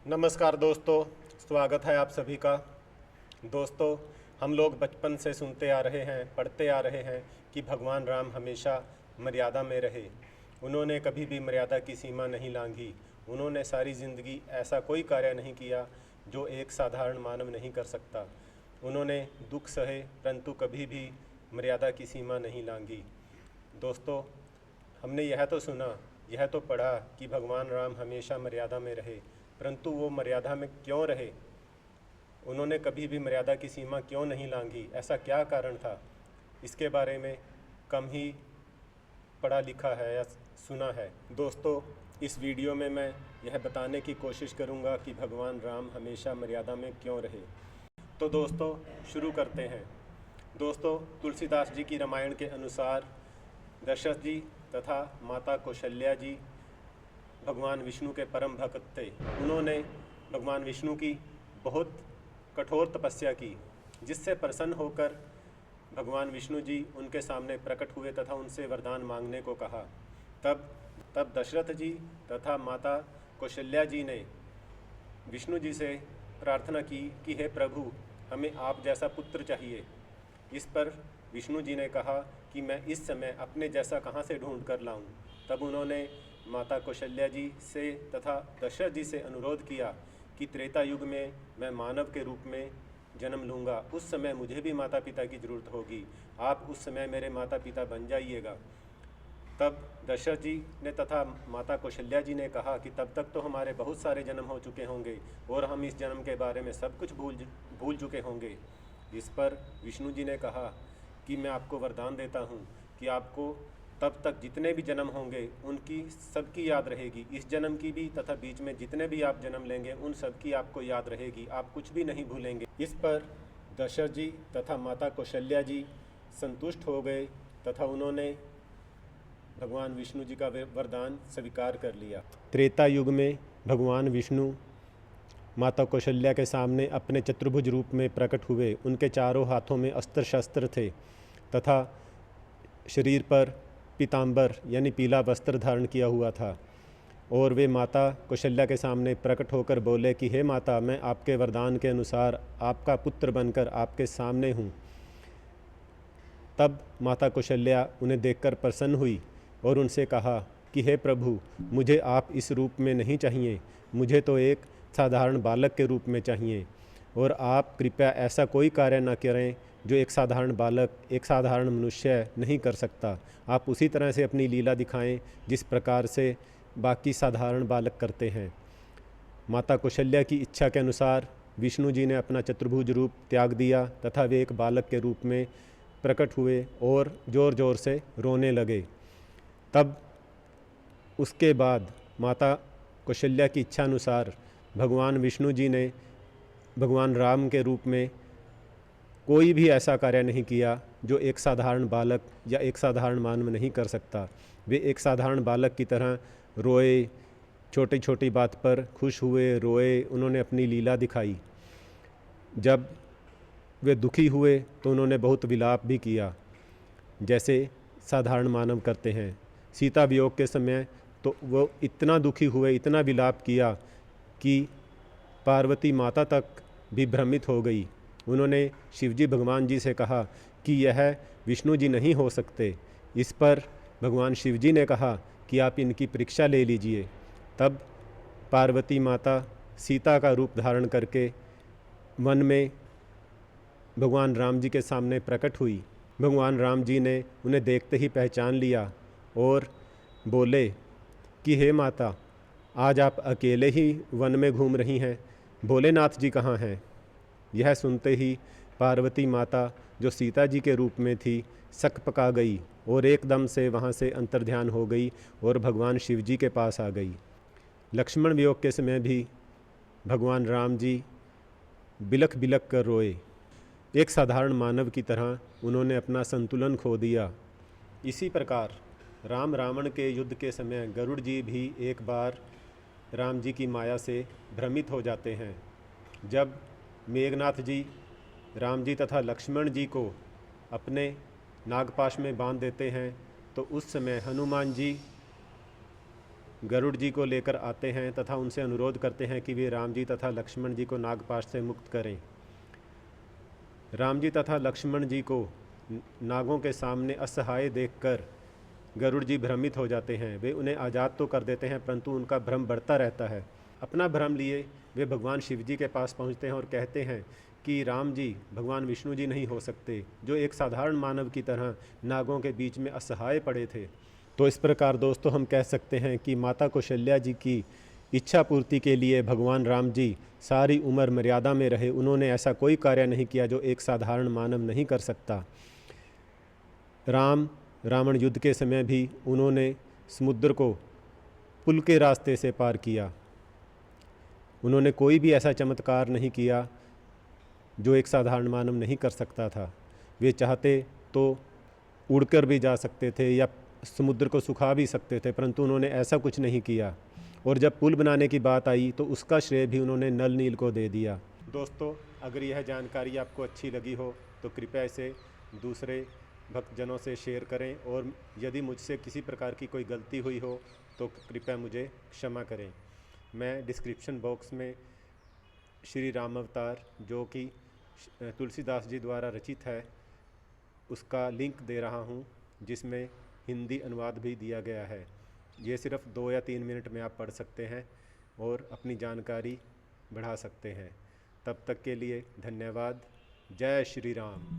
नमस्कार दोस्तों, स्वागत है आप सभी का। दोस्तों, हम लोग बचपन से सुनते आ रहे हैं, पढ़ते आ रहे हैं कि भगवान राम हमेशा मर्यादा में रहे। उन्होंने कभी भी मर्यादा की सीमा नहीं लांघी। उन्होंने सारी ज़िंदगी ऐसा कोई कार्य नहीं किया जो एक साधारण मानव नहीं कर सकता। उन्होंने दुख सहे परंतु कभी भी मर्यादा की सीमा नहीं लांघी। दोस्तों, हमने यह तो सुना, यह तो पढ़ा कि भगवान राम हमेशा मर्यादा में रहे, परंतु वो मर्यादा में क्यों रहे? उन्होंने कभी भी मर्यादा की सीमा क्यों नहीं लांघी? ऐसा क्या कारण था? इसके बारे में कम ही पढ़ा लिखा है या सुना है। दोस्तों, इस वीडियो में मैं यह बताने की कोशिश करूंगा कि भगवान राम हमेशा मर्यादा में क्यों रहे। तो दोस्तों, शुरू करते हैं। दोस्तों, तुलसीदास जी की रामायण के अनुसार दशरथ जी तथा माता कौशल्या जी भगवान विष्णु के परम भक्त थे। उन्होंने भगवान विष्णु की बहुत कठोर तपस्या की, जिससे प्रसन्न होकर भगवान विष्णु जी उनके सामने प्रकट हुए तथा उनसे वरदान मांगने को कहा। तब दशरथ जी तथा माता कौशल्या जी ने विष्णु जी से प्रार्थना की कि हे प्रभु, हमें आप जैसा पुत्र चाहिए। इस पर विष्णु जी ने कहा कि मैं इस समय अपने जैसा कहाँ से ढूंढ कर लाऊं। तब उन्होंने माता कौशल्या जी से तथा दशरथ जी से अनुरोध किया कि त्रेता युग में मैं मानव के रूप में जन्म लूँगा। उस समय मुझे भी माता पिता की ज़रूरत होगी। आप उस समय मेरे माता पिता बन जाइएगा। तब दशरथ जी ने तथा माता कौशल्या जी ने कहा कि तब तक तो हमारे बहुत सारे जन्म हो चुके होंगे और हम इस जन्म के बारे में सब कुछ भूल चुके होंगे। इस पर विष्णु जी ने कहा कि मैं आपको वरदान देता हूँ कि आपको तब तक जितने भी जन्म होंगे उनकी सबकी याद रहेगी, इस जन्म की भी तथा बीच में जितने भी आप जन्म लेंगे उन सब की आपको याद रहेगी, आप कुछ भी नहीं भूलेंगे। इस पर दशरथ जी तथा माता कौशल्या जी संतुष्ट हो गए तथा उन्होंने भगवान विष्णु जी का वरदान स्वीकार कर लिया। त्रेता युग में भगवान विष्णु माता कौशल्या के सामने अपने चतुर्भुज रूप में प्रकट हुए। उनके चारों हाथों में अस्त्र शस्त्र थे तथा शरीर पर पीतांबर यानी पीला वस्त्र धारण किया हुआ था। और वे माता कौशल्या के सामने प्रकट होकर बोले कि हे माता, मैं आपके वरदान के अनुसार आपका पुत्र बनकर आपके सामने हूँ। तब माता कौशल्या उन्हें देखकर प्रसन्न हुई और उनसे कहा कि हे प्रभु, मुझे आप इस रूप में नहीं चाहिए, मुझे तो एक साधारण बालक के रूप में चाहिए। और आप कृपया ऐसा कोई कार्य न करें जो एक साधारण बालक, एक साधारण मनुष्य नहीं कर सकता। आप उसी तरह से अपनी लीला दिखाएं जिस प्रकार से बाकी साधारण बालक करते हैं। माता कौशल्या की इच्छा के अनुसार विष्णु जी ने अपना चतुर्भुज रूप त्याग दिया तथा वे एक बालक के रूप में प्रकट हुए और ज़ोर ज़ोर से रोने लगे। तब उसके बाद माता कौशल्या की इच्छा अनुसार भगवान विष्णु जी ने भगवान राम के रूप में कोई भी ऐसा कार्य नहीं किया जो एक साधारण बालक या एक साधारण मानव नहीं कर सकता। वे एक साधारण बालक की तरह रोए, छोटी छोटी बात पर खुश हुए, रोए, उन्होंने अपनी लीला दिखाई। जब वे दुखी हुए तो उन्होंने बहुत विलाप भी किया, जैसे साधारण मानव करते हैं। सीता वियोग के समय तो वो इतना दुखी हुए, इतना विलाप किया कि पार्वती माता तक भी भ्रमित हो गई। उन्होंने शिवजी भगवान जी से कहा कि यह विष्णु जी नहीं हो सकते। इस पर भगवान शिवजी ने कहा कि आप इनकी परीक्षा ले लीजिए। तब पार्वती माता सीता का रूप धारण करके वन में भगवान राम जी के सामने प्रकट हुई। भगवान राम जी ने उन्हें देखते ही पहचान लिया और बोले कि हे माता, आज आप अकेले ही वन में घूम रही हैं, भोलेनाथ जी कहाँ हैं? यह सुनते ही पार्वती माता, जो सीता जी के रूप में थी, सकपका गई और एकदम से वहाँ से अंतर्ध्यान हो गई और भगवान शिव जी के पास आ गई। लक्ष्मण वियोग के समय भी भगवान राम जी बिलख बिलख कर रोए। एक साधारण मानव की तरह उन्होंने अपना संतुलन खो दिया। इसी प्रकार राम रावण के युद्ध के समय गरुड़ जी भी एक बार राम जी की माया से भ्रमित हो जाते हैं। जब मेघनाथ जी राम जी तथा लक्ष्मण जी को अपने नागपाश में बांध देते हैं तो उस समय हनुमान जी गरुड़ जी को लेकर आते हैं तथा उनसे अनुरोध करते हैं कि वे राम जी तथा लक्ष्मण जी को नागपाश से मुक्त करें। राम जी तथा लक्ष्मण जी को नागों के सामने असहाय देखकर गरुड़ जी भ्रमित हो जाते हैं। वे उन्हें आज़ाद तो कर देते हैं, परंतु उनका भ्रम बढ़ता रहता है। अपना भ्रम लिए वे भगवान शिव जी के पास पहुंचते हैं और कहते हैं कि राम जी भगवान विष्णु जी नहीं हो सकते, जो एक साधारण मानव की तरह नागों के बीच में असहाय पड़े थे। तो इस प्रकार दोस्तों हम कह सकते हैं कि माता कौशल्या जी की इच्छा पूर्ति के लिए भगवान राम जी सारी उम्र मर्यादा में रहे। उन्होंने ऐसा कोई कार्य नहीं किया जो एक साधारण मानव नहीं कर सकता। रावण युद्ध के समय भी उन्होंने समुद्र को पुल के रास्ते से पार किया। उन्होंने कोई भी ऐसा चमत्कार नहीं किया जो एक साधारण मानव नहीं कर सकता था। वे चाहते तो उड़कर भी जा सकते थे या समुद्र को सुखा भी सकते थे, परंतु उन्होंने ऐसा कुछ नहीं किया। और जब पुल बनाने की बात आई तो उसका श्रेय भी उन्होंने नल नील को दे दिया। दोस्तों, अगर यह जानकारी आपको अच्छी लगी हो तो कृपया इसे दूसरे भक्तजनों से शेयर करें, और यदि मुझसे किसी प्रकार की कोई गलती हुई हो तो कृपया मुझे क्षमा करें। मैं डिस्क्रिप्शन बॉक्स में श्री राम अवतार, जो कि तुलसीदास जी द्वारा रचित है, उसका लिंक दे रहा हूँ, जिसमें हिंदी अनुवाद भी दिया गया है। ये सिर्फ 2 या 3 मिनट में आप पढ़ सकते हैं और अपनी जानकारी बढ़ा सकते हैं। तब तक के लिए धन्यवाद। जय श्री राम।